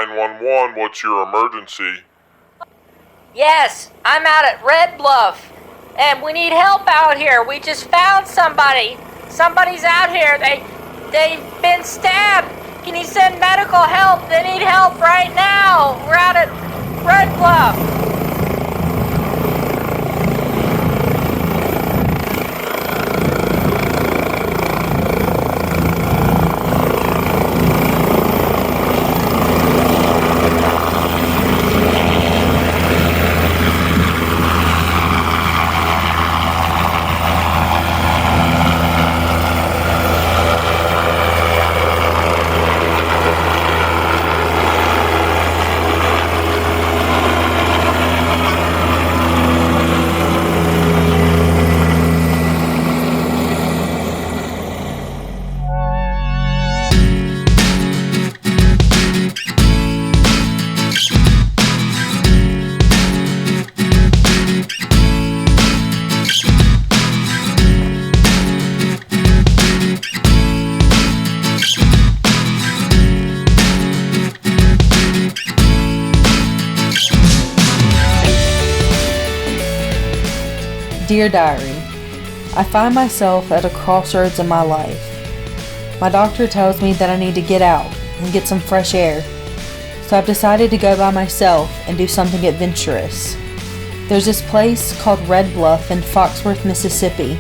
911, what's your emergency? Yes, I'm out at Red Bluff, and we need help out here. We just found somebody. Somebody's out here. They've been stabbed. Can you send medical help? They need help right now. We're out at Red Bluff. Dear Diary, I find myself at a crossroads in my life. My doctor tells me that I need to get out and get some fresh air, so I've decided to go by myself and do something adventurous. There's this place called Red Bluff in Foxworth, Mississippi,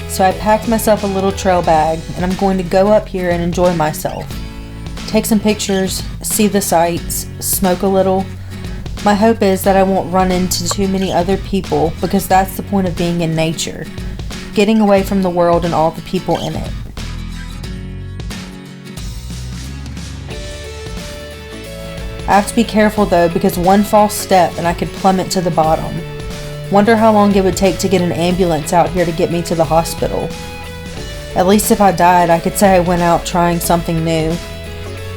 so I packed myself a little trail bag and I'm going to go up here and enjoy myself. Take some pictures, see the sights, smoke a little. My hope is that I won't run into too many other people because that's the point of being in nature, getting away from the world and all the people in it. I have to be careful though because one false step and I could plummet to the bottom. Wonder how long it would take to get an ambulance out here to get me to the hospital. At least if I died, I could say I went out trying something new.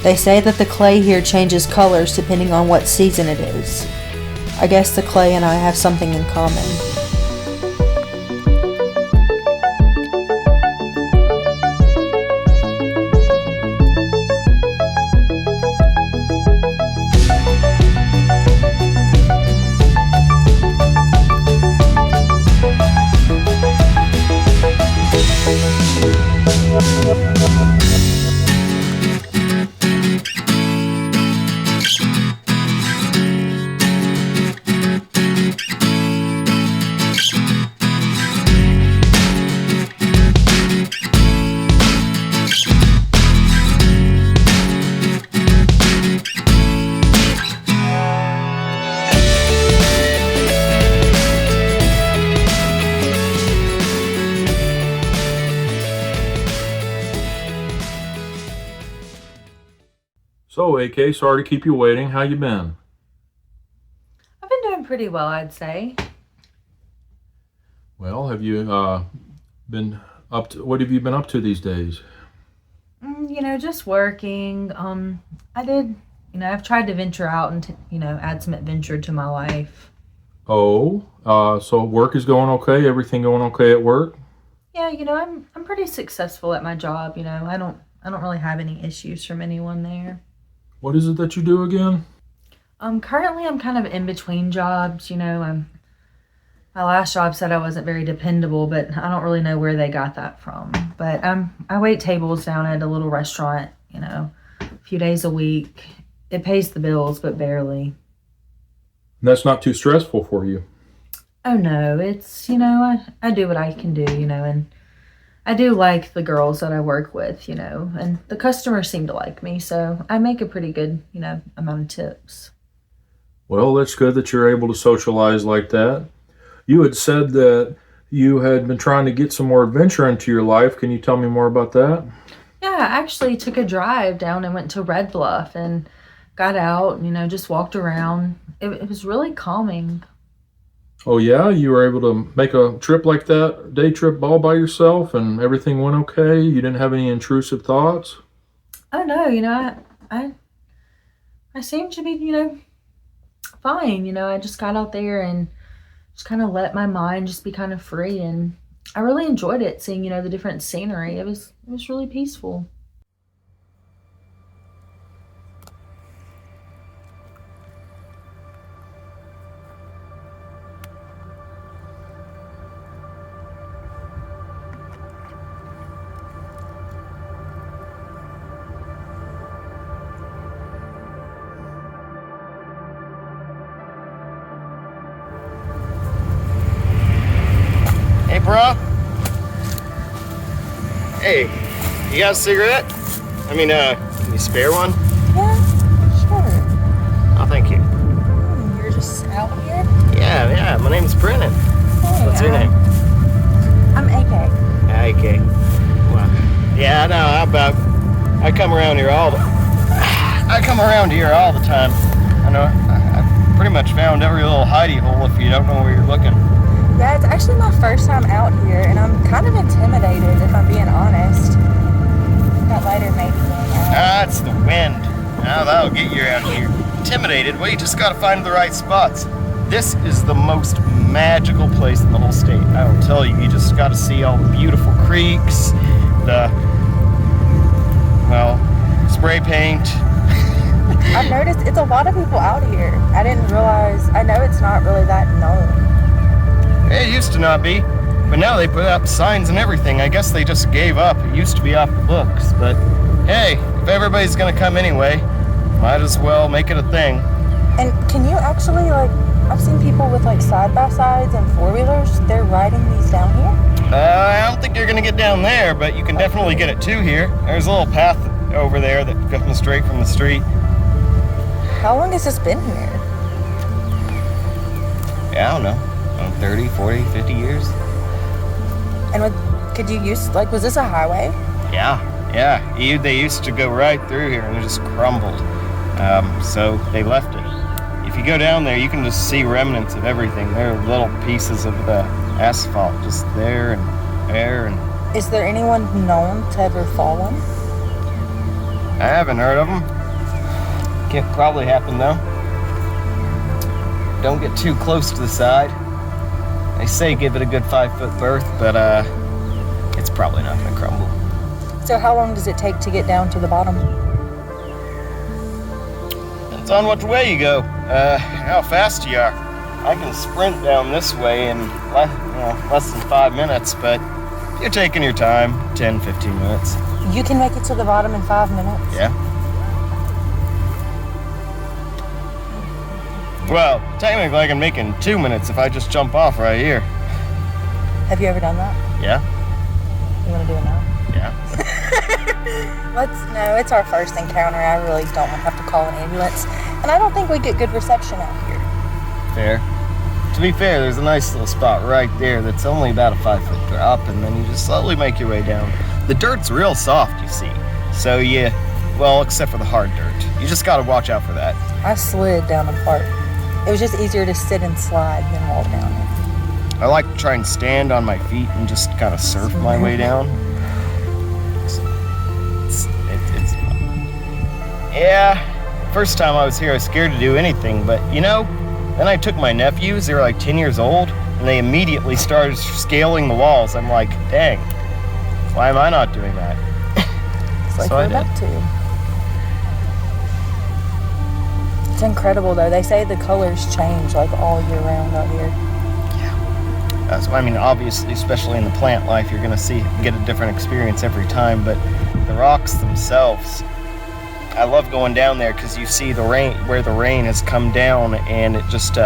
They say that the clay here changes colors depending on what season it is. I guess the clay and I have something in common. So, AK, sorry to keep you waiting. How you been? I've been doing pretty well, I'd say. Well, have you been up to, what have you been up to these days? Just working. I've tried to venture out and, add some adventure to my life. Oh, so work is going okay? Everything going okay at work? Yeah, I'm pretty successful at my job, I don't really have any issues from anyone there. What is it that you do again? Currently I'm kind of in between jobs, my last job said I wasn't very dependable, but I don't really know where they got that from. But I wait tables down at a little restaurant, a few days a week. It pays the bills, but barely. And that's not too stressful for you? Oh no, it's, I do what I can do, and I do like the girls that I work with, and the customers seem to like me, so I make a pretty good, amount of tips. Well, that's good that you're able to socialize like that. You had said that you had been trying to get some more adventure into your life. Can you tell me more about that? Yeah, I actually took a drive down and went to Red Bluff and got out, just walked around. It was really calming. Oh yeah, you were able to make a trip like that, day trip all by yourself, and everything went okay? You didn't have any intrusive thoughts? Oh no, I seem to be, fine. I just got out there and just kind of let my mind just be kind of free, and I really enjoyed it, seeing, the different scenery. It was really peaceful. bro? Hey, you got a cigarette? I mean, can you spare one? Yeah, sure. Oh, thank you. You're just out here? Yeah, my name's Brennan. Hey, What's your name? I'm AK. Okay. Well, yeah, I know. How about I come around here all the time. I know. I pretty much found every little hidey hole if you don't know where you're looking. Yeah, it's actually my first time out here, and I'm kind of intimidated, if I'm being honest. That lighter may be going out. Ah, it's the wind. Now that'll get you out here. Intimidated? Well, you just gotta find the right spots. This is the most magical place in the whole state. I will tell you, you just gotta see all the beautiful creeks, spray paint. I've noticed it's a lot of people out here. I didn't realize, I know it's not really that known. It used to not be, but now they put up signs and everything. I guess they just gave up. It used to be off the books, but hey, if everybody's gonna come anyway, might as well make it a thing. And can you actually, I've seen people with side-by-sides and four-wheelers, they're riding these down here? I don't think you're gonna get down there, but you can definitely get it to here. There's a little path over there that comes straight from the street. How long has this been here? Yeah, I don't know, 30, 40, 50 years? And was this a highway? Yeah. They used to go right through here and it just crumbled. So they left it. If you go down there, you can just see remnants of everything. There are little pieces of the asphalt just there and there. And Is there anyone known to ever fallen? I haven't heard of them. Can't probably happen though. Don't get too close to the side. They say give it a good 5-foot berth, but it's probably not gonna crumble. So how long does it take to get down to the bottom? Depends on which way you go, how fast you are. I can sprint down this way in less than 5 minutes, but you're taking your time, 10, 15 minutes. You can make it to the bottom in 5 minutes? Yeah. Well, technically I can make it in 2 minutes if I just jump off right here. Have you ever done that? Yeah? You want to do it now? Yeah. No, it's our first encounter. I really don't have to call an ambulance. And I don't think we get good reception out here. Fair. To be fair, there's a nice little spot right there that's only about a 5-foot drop, and then you just slowly make your way down. The dirt's real soft, you see. So except for the hard dirt. You just gotta watch out for that. I slid down a part. It was just easier to sit and slide than walk down it. I like to try and stand on my feet and just kind of surf my way down. It's fun. Yeah, first time I was here, I was scared to do anything, but then I took my nephews, they were 10 years old, and they immediately started scaling the walls. I'm like, dang, why am I not doing that? It's like So we're I did. about to. It's incredible though. They say the colors change all year round out here. So obviously, especially in the plant life, you're gonna get a different experience every time, but the rocks themselves, I love going down there because you see the rain, where the rain has come down, and it just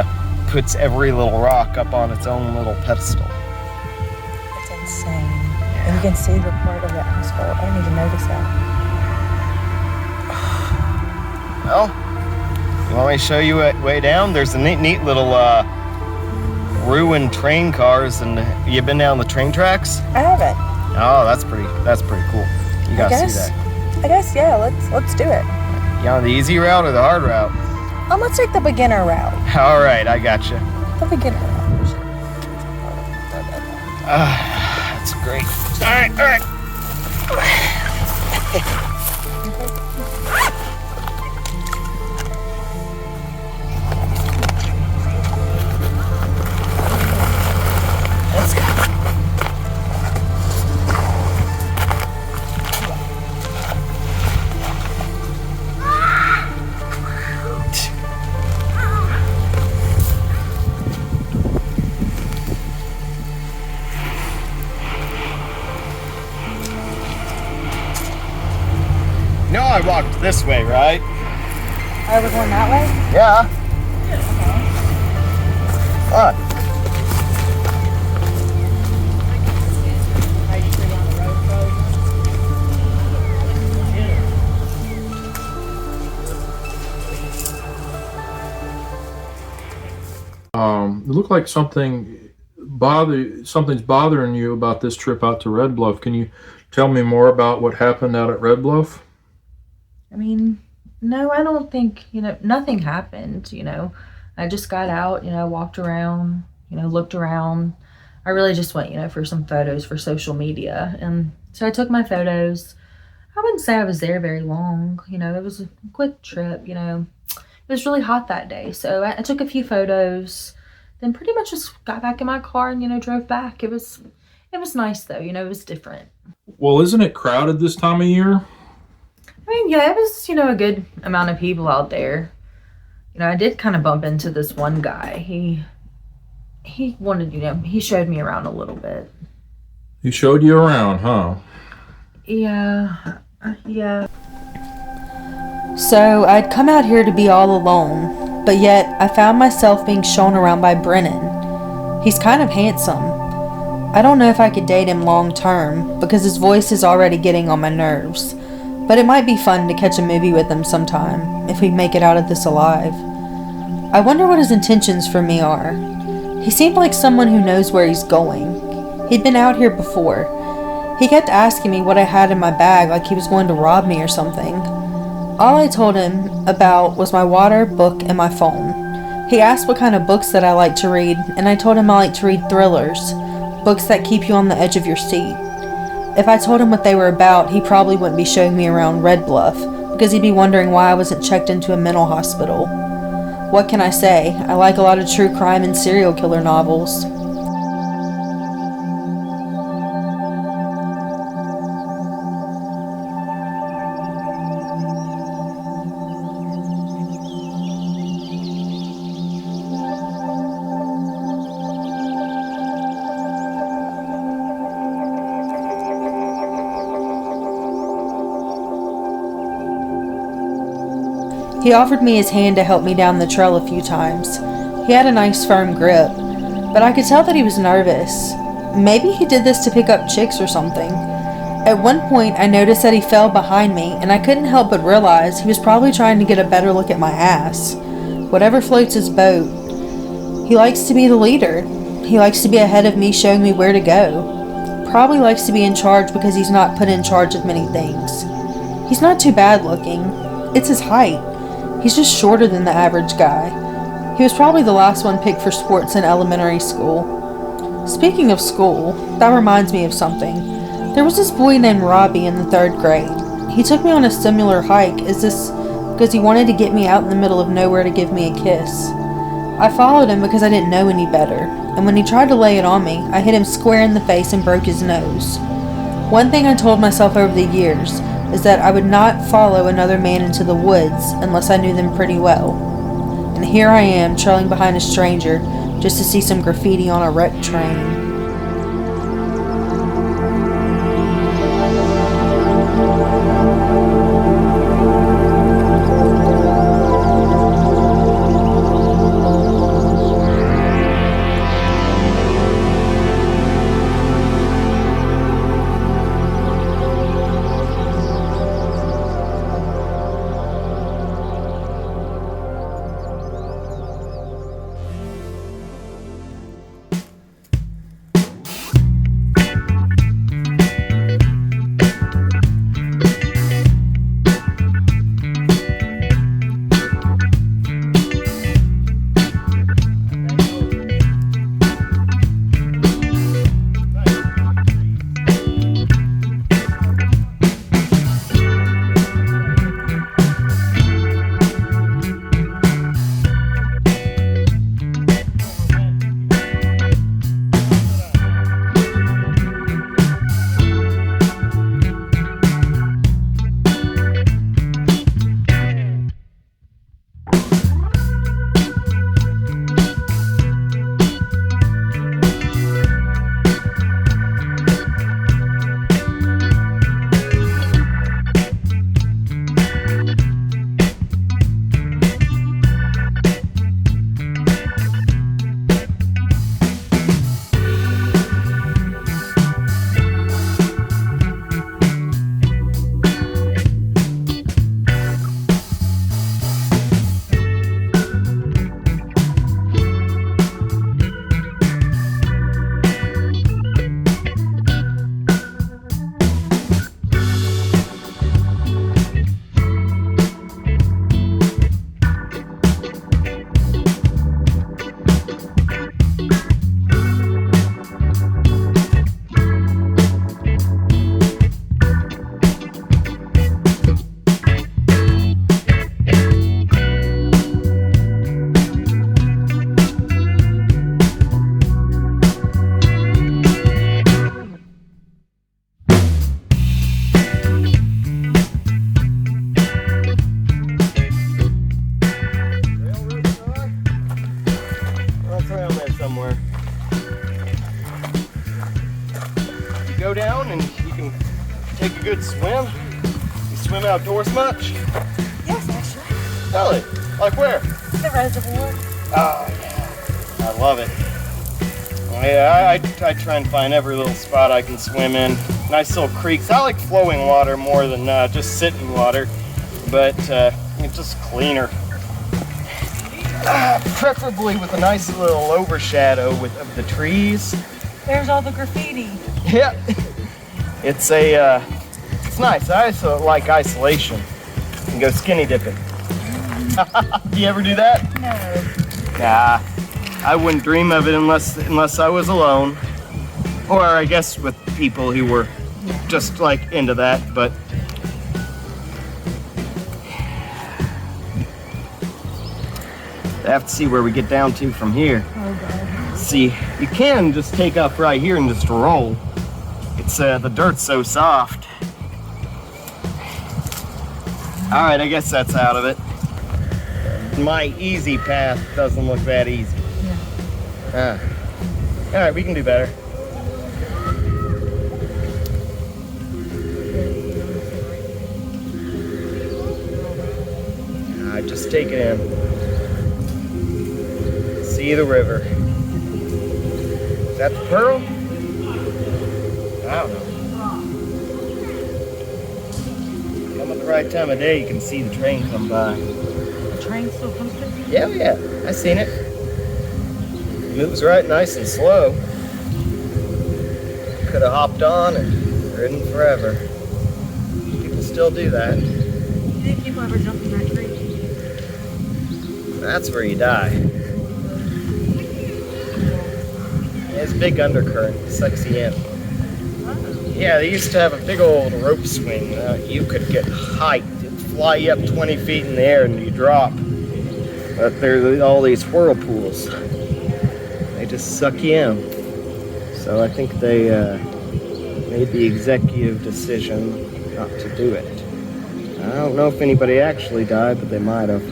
puts every little rock up on its own little pedestal. It's insane. And you can see the part of the asphalt. I didn't even notice that. Well, you want me to show you a way down? There's a neat little ruined train cars, and you been down the train tracks? I haven't. Oh, that's pretty cool. You gotta see that. I guess, yeah, let's do it. You on the easy route or the hard route? Let's take the beginner route. All right, I got you. The beginner route. That's great. All right. Let's go. No, I walked this way, right? Oh, we're going that way? Yeah. What? It looked like something's bothering you about this trip out to Red Bluff. Can you tell me more about what happened out at Red Bluff? I mean, no, I don't think, nothing happened, I just got out, walked around, looked around. I really just went, for some photos for social media. And so I took my photos. I wouldn't say I was there very long, it was a quick trip, It was really hot that day. So I took a few photos, then pretty much just got back in my car and, drove back. It was nice though, it was different. Well, isn't it crowded this time of year? I mean, yeah, it was, a good amount of people out there. I did kind of bump into this one guy. He wanted, he showed me around a little bit. He showed you around, huh? Yeah. So I'd come out here to be all alone, but yet I found myself being shown around by Brennan. He's kind of handsome. I don't know if I could date him long term because his voice is already getting on my nerves. But it might be fun to catch a movie with him sometime, if we make it out of this alive. I wonder what his intentions for me are. He seemed like someone who knows where he's going. He'd been out here before. He kept asking me what I had in my bag like he was going to rob me or something. All I told him about was my water, book, and my phone. He asked what kind of books that I like to read, and I told him I like to read thrillers, books that keep you on the edge of your seat. If I told him what they were about, he probably wouldn't be showing me around Red Bluff, because he'd be wondering why I wasn't checked into a mental hospital. What can I say? I like a lot of true crime and serial killer novels. He offered me his hand to help me down the trail a few times. He had a nice firm grip, but I could tell that he was nervous. Maybe he did this to pick up chicks or something. At one point, I noticed that he fell behind me, and I couldn't help but realize he was probably trying to get a better look at my ass. Whatever floats his boat. He likes to be the leader. He likes to be ahead of me, showing me where to go. Probably likes to be in charge because he's not put in charge of many things. He's not too bad looking. It's his height. He's just shorter than the average guy. He was probably the last one picked for sports in elementary school. Speaking of school, that reminds me of something. There was this boy named Robbie in the 3rd grade. He took me on a similar hike because he wanted to get me out in the middle of nowhere to give me a kiss. I followed him because I didn't know any better, and when he tried to lay it on me, I hit him square in the face and broke his nose. One thing I told myself over the years is that I would not follow another man into the woods unless I knew them pretty well. And here I am, trailing behind a stranger just to see some graffiti on a wrecked train. good swim? You swim outdoors much? Yes, actually. Really? Like where? The reservoir. Oh, yeah. I love it. Yeah, I try and find every little spot I can swim in. Nice little creeks. I like flowing water more than just sitting water, but it's just cleaner. Preferably with a nice little overshadow of the trees. There's all the graffiti. Yeah. It's nice. I also like isolation. You can go skinny dipping. Do you ever do that? No. Nah. I wouldn't dream of it unless I was alone. Or I guess with people who were just like into that, but I have to see where we get down to from here. Oh, God. See, you can just take off right here and just roll. It's the dirt's so soft. All right, I guess that's out of it. My easy path doesn't look that easy. Yeah. All right, we can do better. Just take it in. See the river. Is that the Pearl? I don't know. Come at the right time of day, you can see the train come by. The train still comes through? Yeah, I seen it. Moves right nice and slow. Could have hopped on and ridden forever. People still do that. Do you think people ever jump in that tree? That's where you die. It's a big undercurrent. It sucks you in. Yeah, they used to have a big old rope swing. You could get hiked. It'd fly you up 20 feet in the air and you drop. But there's all these whirlpools. They just suck you in. So I think they made the executive decision not to do it. I don't know if anybody actually died, but they might have.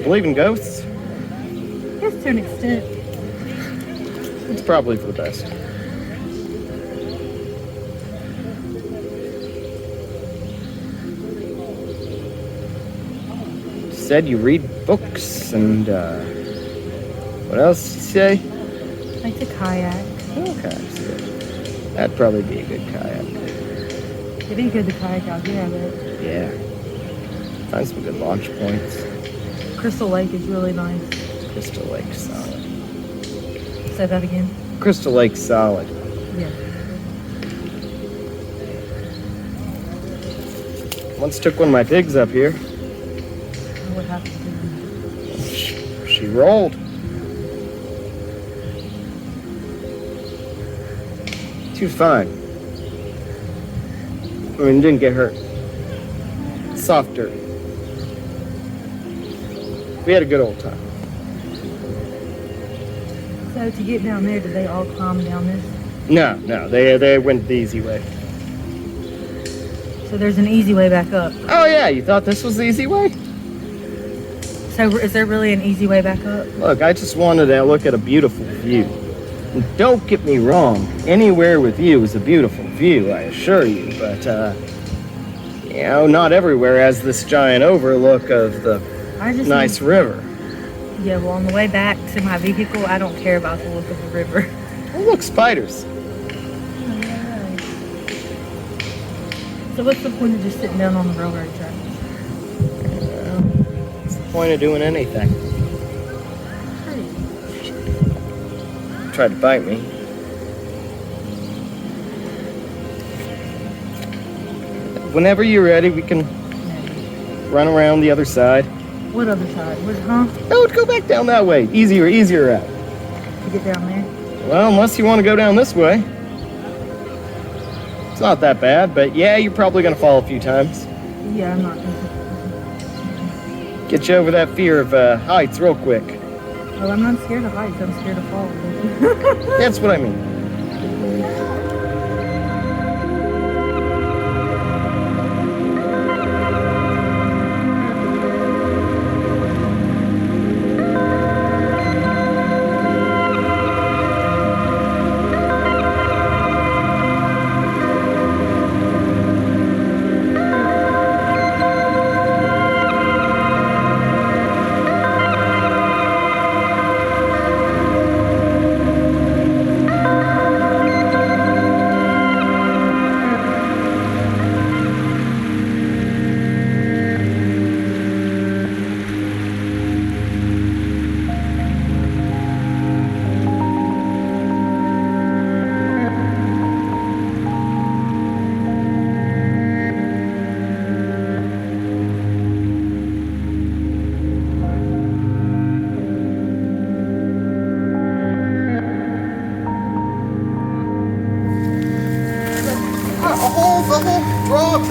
Believe in ghosts? Yes, to an extent. It's probably for the best. You said you read books and what else did you say? I like to kayak. Okay, so that'd probably be a good kayak. It'd be good to kayak out here, but Yeah. Find some good launch points. Crystal Lake is really nice. Crystal Lake solid. Say that again. Crystal Lake solid. Yeah. Once took one of my pigs up here. What happened to them? She rolled. Too fine. I mean, didn't get hurt. Soft dirt. We had a good old time. So to get down there, did they all climb down this? No, they went the easy way. So there's an easy way back up. Oh yeah, you thought this was the easy way? So is there really an easy way back up? Look, I just wanted to look at a beautiful view. And don't get me wrong, anywhere with you is a beautiful view, I assure you, but you know, not everywhere has this giant overlook of the nice river. Yeah, well, on the way back to my vehicle, I don't care about the look of the river. Oh, look, spiders. So what's the point of just sitting down on the railroad tracks? What's the point of doing anything? Tried to bite me. Whenever you're ready, we can run around the other side. What other side? Huh? No, go back down that way. Easier route. To get down there? Well, unless you want to go down this way. It's not that bad, but yeah, you're probably going to fall a few times. Yeah, I'm not gonna. Get you over that fear of heights real quick. Well, I'm not scared of heights. I'm scared of falling. That's what I mean.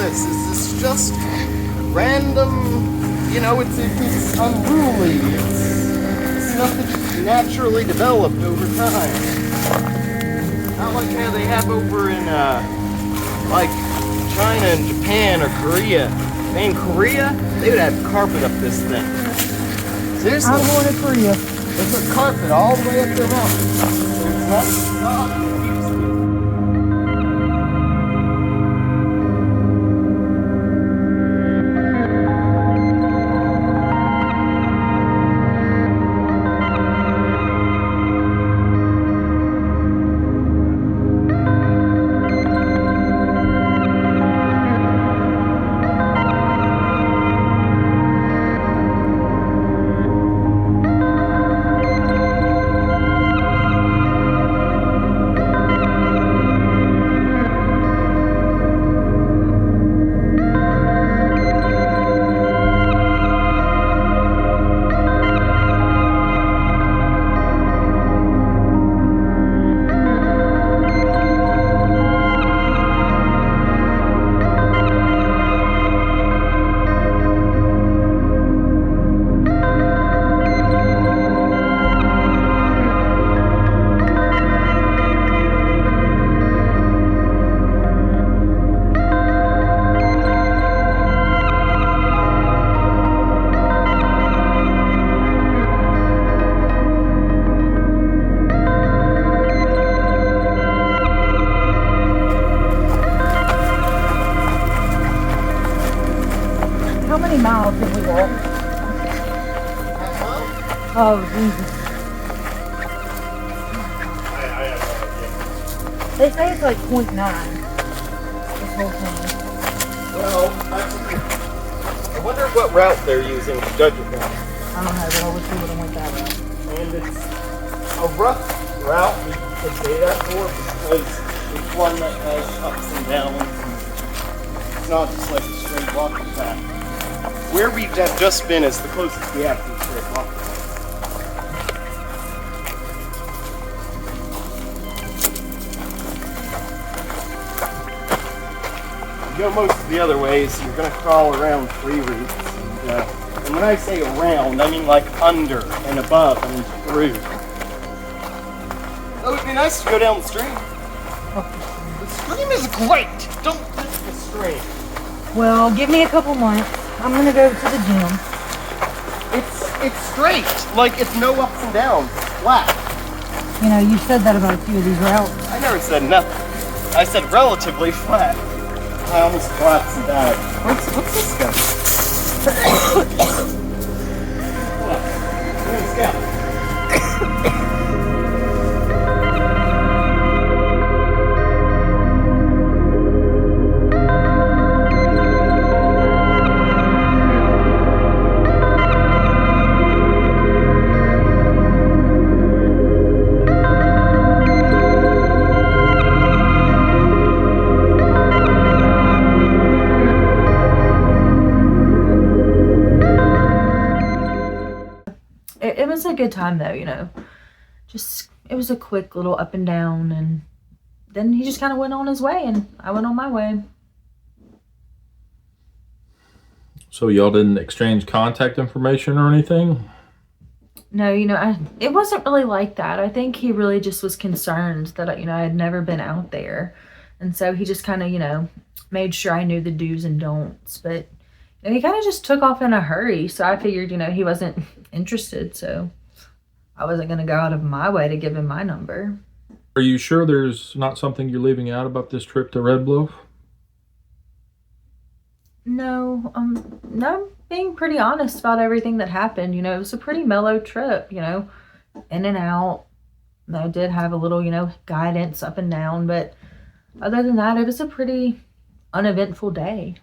this? Is this just random? You know, it's unruly. It's stuff that just naturally developed over time. Not like how they have over in, like China and Japan or Korea. Man, Korea, they would have carpet up this thing. Seriously? I'm going to Korea. They put carpet all the way up their mountain. There's not stop. How many miles did we walk? Oh, Jesus. They say it's like 0.9. This whole thing. Well, I wonder what route they're using to judge it now. I don't know, but I wish we would have went that route. And it's a rough route, we could say that for, because it's one that has ups and downs. And it's not just like a straight walking path. Where we have just been is the closest we have to a straight walking path. You go most of the other ways, you're going to crawl around tree roots. And when I say around, I mean like under and above and through. It would be nice to go down the stream. The stream is great! Don't touch the stream. Well, give me a couple months. I'm gonna go to the gym. It's straight. Like, it's no ups and downs. It's flat. You know, you said that about a few of these routes. I never said nothing. I said relatively flat. I almost collapsed and died. What's this stuff? Look, we're in Scout. It was a good time though, you know. Just, it was a quick little up and down, and then he just kind of went on his way and I went on my way. So y'all didn't exchange contact information or anything? No, you know, it wasn't really like that. I think he really just was concerned that, you know, I had never been out there. And so he just kind of, you know, made sure I knew the do's and don'ts. But you know, he kind of just took off in a hurry. So I figured, you know, he wasn't interested. So I wasn't going to go out of my way to give him my number. Are you sure there's not something you're leaving out about this trip to Red Bluff? No, I'm being pretty honest about everything that happened. You know, it was a pretty mellow trip, you know, in and out. I did have a little, you know, guidance up and down, but other than that, it was a pretty uneventful day.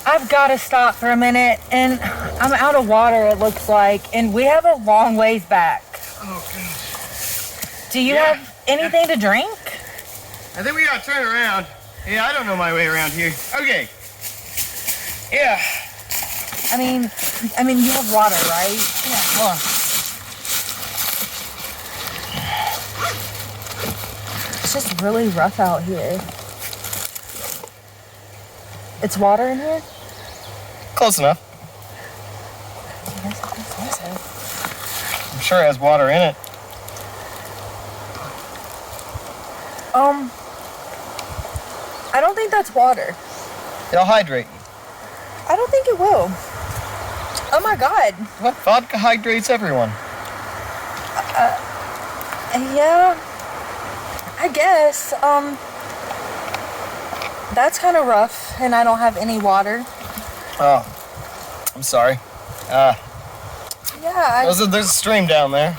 I've got to stop for a minute, and I'm out of water, it looks like, and we have a long ways back. Oh, gosh. Do you have anything to drink? I think we gotta turn around. Yeah, I don't know my way around here. Okay. Yeah. I mean, you have water, right? Yeah, hold on. It's just really rough out here. It's water in here? Close enough. I guess I don't think so. I'm sure it has water in it. I don't think that's water. It'll hydrate you. I don't think it will. Oh my god. What? Vodka hydrates everyone. Yeah. I guess. That's kind of rough, and I don't have any water. Oh, I'm sorry. Yeah, There's a stream down there.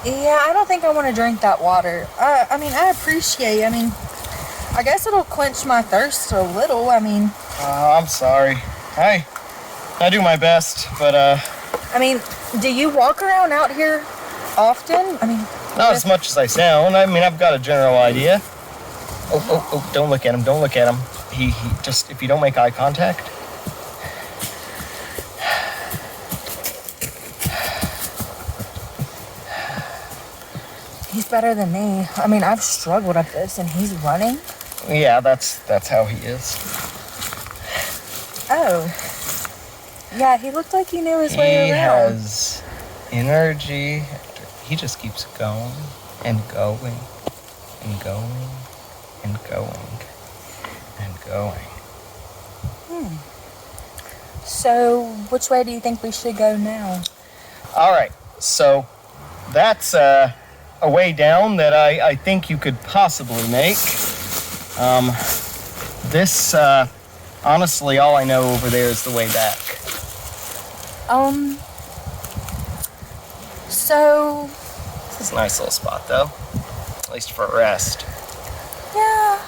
yeah, I don't think I want to drink that water. I mean, I appreciate, I guess it'll quench my thirst a little. Oh, I'm sorry. I do my best, but Do you walk around out here often? not as much as I sound. I've got a general idea. Oh, don't look at him. Don't look at him. He just, if you don't make eye contact. He's better than me. I've struggled at this, and he's running. Yeah, that's how he is. Oh. Yeah, he looked like he knew his way He around. has energy. He just keeps going and going and going and going and going. So, which way do you think we should go now? All right, so that's a way down that I think you could possibly make. This, honestly, all I know over there is the way back. So, This is a nice little spot, though. At least for a rest. yeah,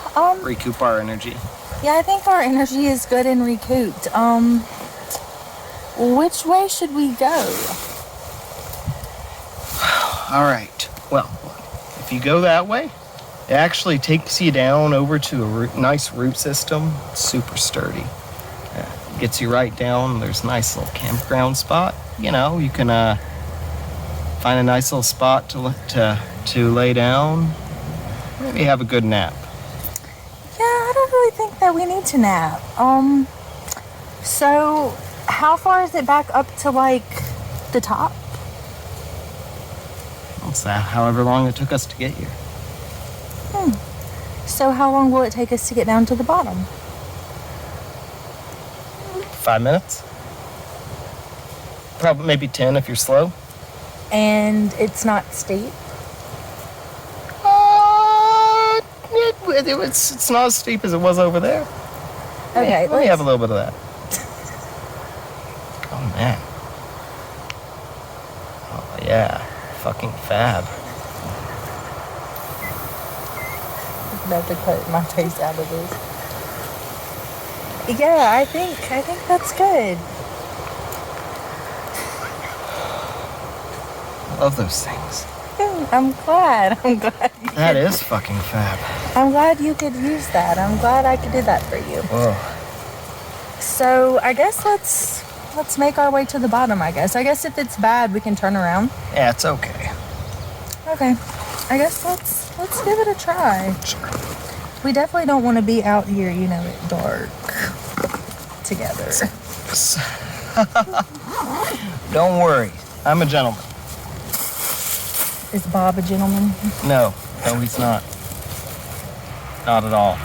Recoup our energy. yeah, I think our energy is good and recouped. Which way should we go? All right. Well, if you go that way, it actually takes you down over to a nice root system. Super sturdy. Gets you right down. There's a nice little campground spot. You can find a nice little spot to lay down. Maybe have a good nap. Yeah, I don't really think that we need to nap. So, how far is it back up to, the top? What's that? However long it took us to get here. So, how long will it take us to get down to the bottom? 5 minutes. Probably maybe 10 if you're slow. And it's not steep? It's not as steep as it was over there. Okay, Let me have a little bit of that. Oh, man. Oh, yeah. Fucking fab. I'm about to cut my face out of this. Yeah, I think that's good. I love those things. I'm glad. That is fucking fab. I'm glad you could use that. I'm glad I could do that for you. Whoa. So I guess let's make our way to the bottom. I guess if it's bad, we can turn around. Yeah, it's okay. Okay. I guess let's give it a try. Sure. We definitely don't want to be out here, at dark together. Don't worry. I'm a gentleman. Is Bob a gentleman? No, he's not. Not at all.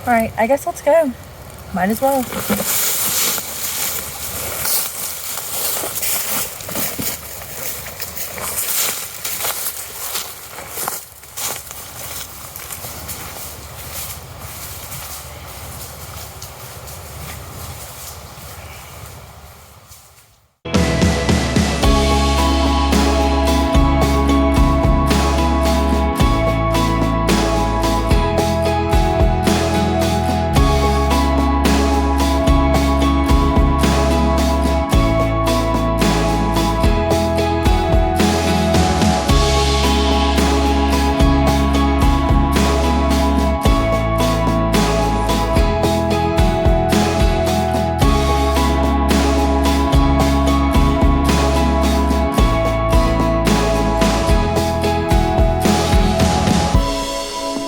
All right, I guess let's go. Might as well.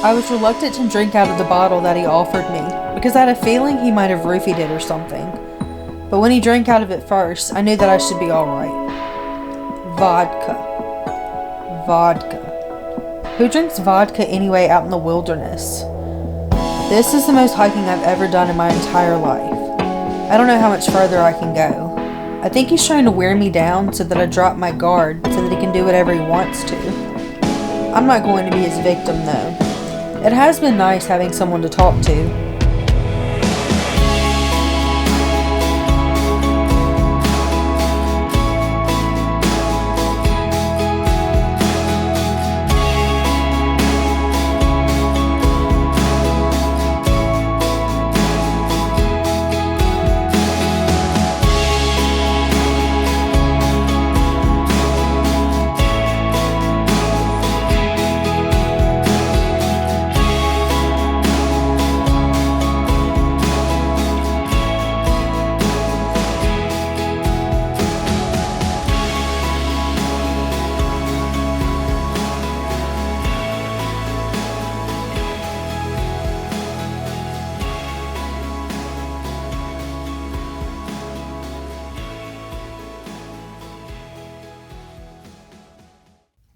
I was reluctant to drink out of the bottle that he offered me because I had a feeling he might have roofied it or something. But when he drank out of it first, I knew that I should be alright. Vodka. Who drinks vodka anyway out in the wilderness? This is the most hiking I've ever done in my entire life. I don't know how much further I can go. I think he's trying to wear me down so that I drop my guard so that he can do whatever he wants to. I'm not going to be his victim though. It has been nice having someone to talk to.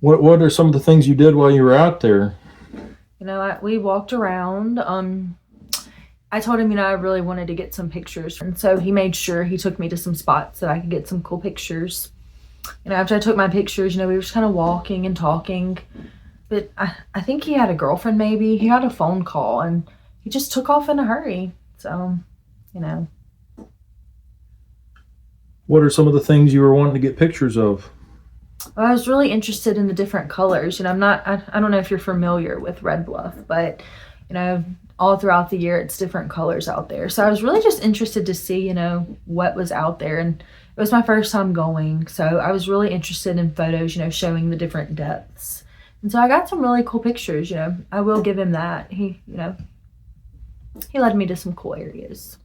What are some of the things you did while you were out there? We walked around. I told him, I really wanted to get some pictures. And so he made sure he took me to some spots that I could get some cool pictures. After I took my pictures, we were just kind of walking and talking. But I think he had a girlfriend maybe. He had a phone call and he just took off in a hurry. So, What are some of the things you were wanting to get pictures of? I was really interested in the different colors. I don't know if you're familiar with Red Bluff, but, all throughout the year, it's different colors out there. So I was really just interested to see, what was out there. And it was my first time going. So I was really interested in photos, showing the different depths. And so I got some really cool pictures, I will give him that. He led me to some cool areas.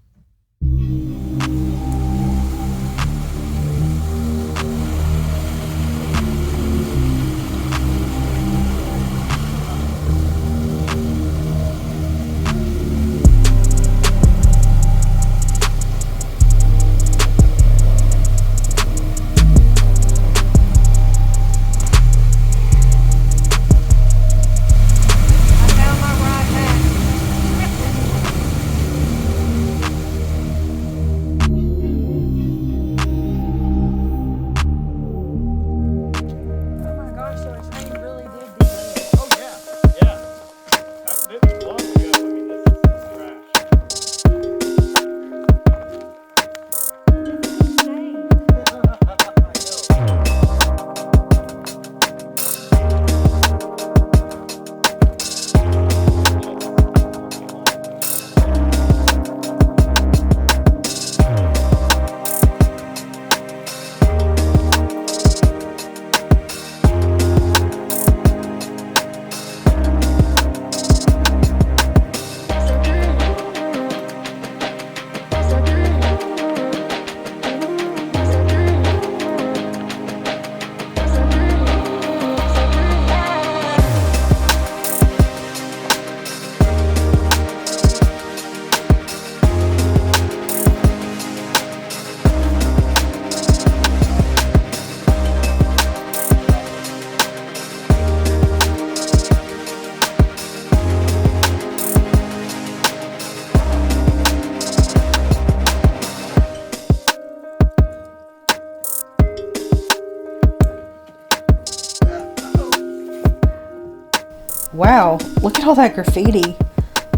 Wow, look at all that graffiti.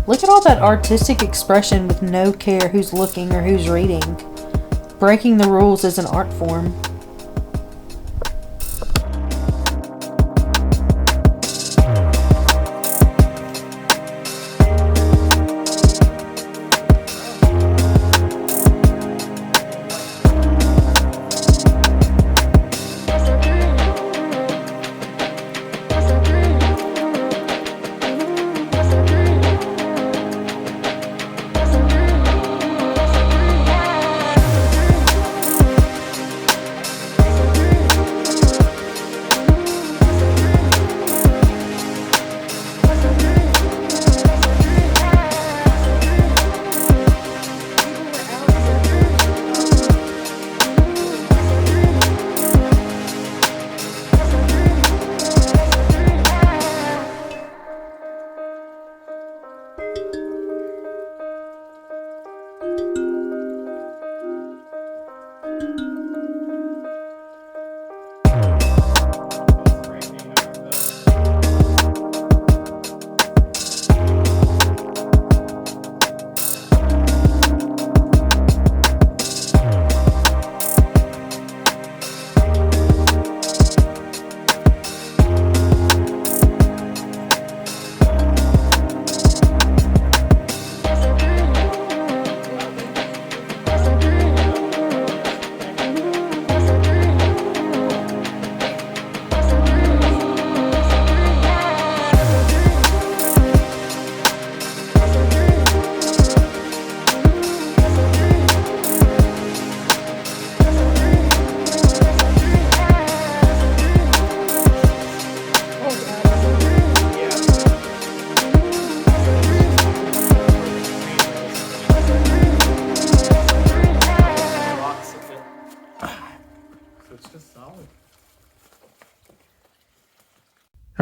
Look at all that artistic expression with no care who's looking or who's reading. Breaking the rules is an art form.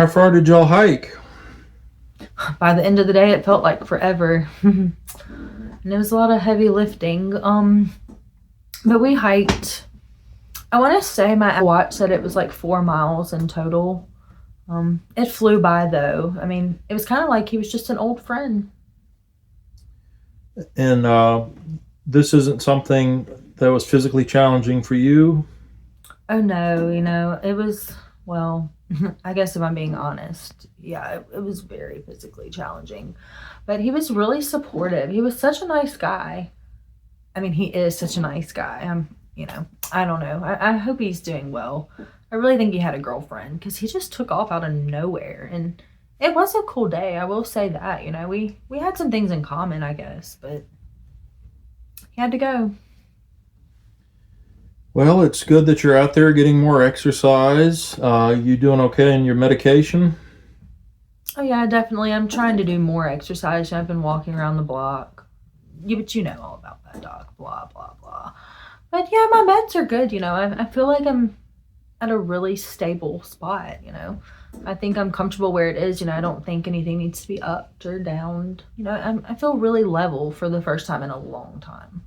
How far did y'all hike? By the end of the day, it felt like forever. And it was a lot of heavy lifting. But we hiked. I want to say my watch said it was like 4 miles in total. It flew by though. I mean, it was kind of like he was just an old friend. And this isn't something that was physically challenging for you? Oh no, it was, well, I guess if I'm being honest, yeah, it was very physically challenging. But he was really supportive. He was such a nice guy. I mean, he is such a nice guy. I don't know. I hope he's doing well. I really think he had a girlfriend because he just took off out of nowhere. And it was a cool day. I will say that, we had some things in common, I guess, but he had to go. Well, it's good that you're out there getting more exercise. You doing okay in your medication? Oh yeah, definitely. I'm trying to do more exercise. I've been walking around the block. But you know all about that, doc. Blah, blah, blah. But yeah, my meds are good, I feel like I'm at a really stable spot, I think I'm comfortable where it is, I don't think anything needs to be upped or downed. I feel really level for the first time in a long time.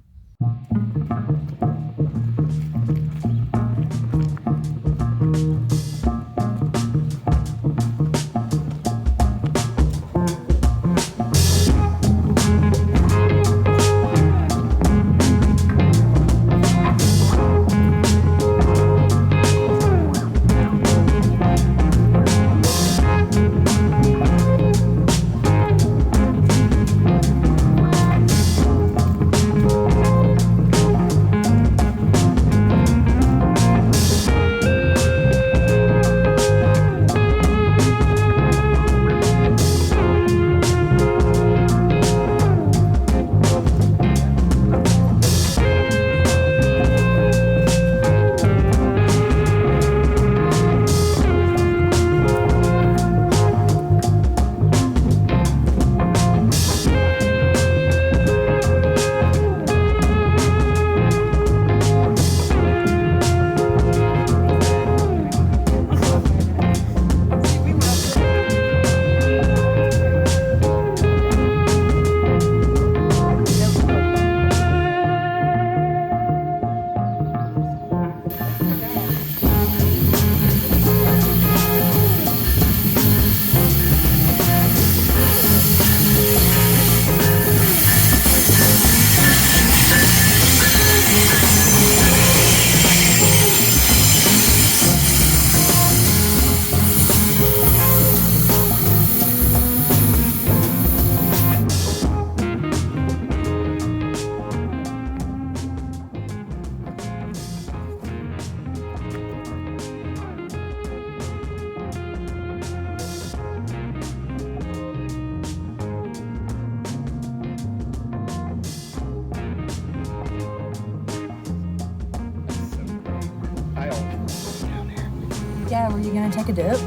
Yeah, were you gonna take a dip?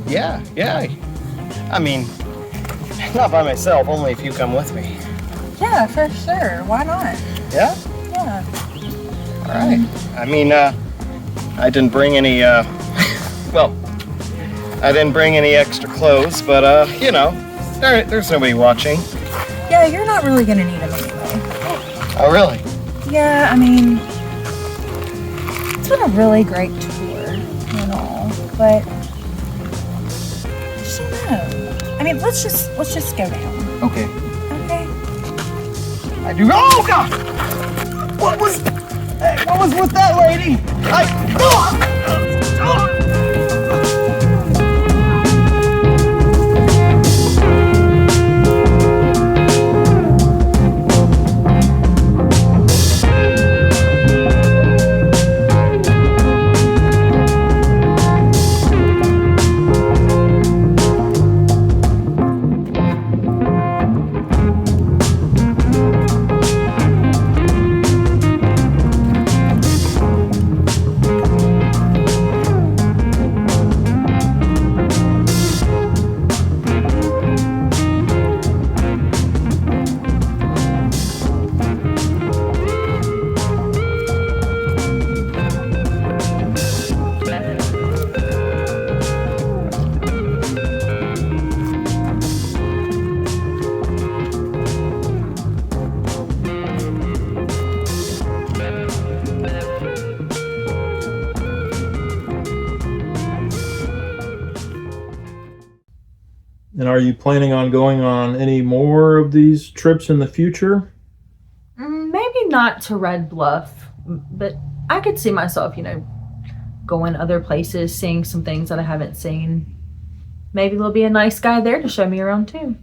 Yeah. I mean, not by myself, only if you come with me. Yeah, for sure. Why not? Yeah? Yeah. All right. I mean, I didn't bring any, well, I didn't bring any extra clothes, but, there's nobody watching. Yeah, you're not really gonna need them anyway. Oh, really? Yeah, I mean, it's been a really great tour and all, but I just don't know. I mean, let's just go down. Okay. Okay. I do. Oh God! What was with that lady? And are you planning on going on any more of these trips in the future? Maybe not to Red Bluff, but I could see myself, going other places, seeing some things that I haven't seen. Maybe there'll be a nice guy there to show me around too.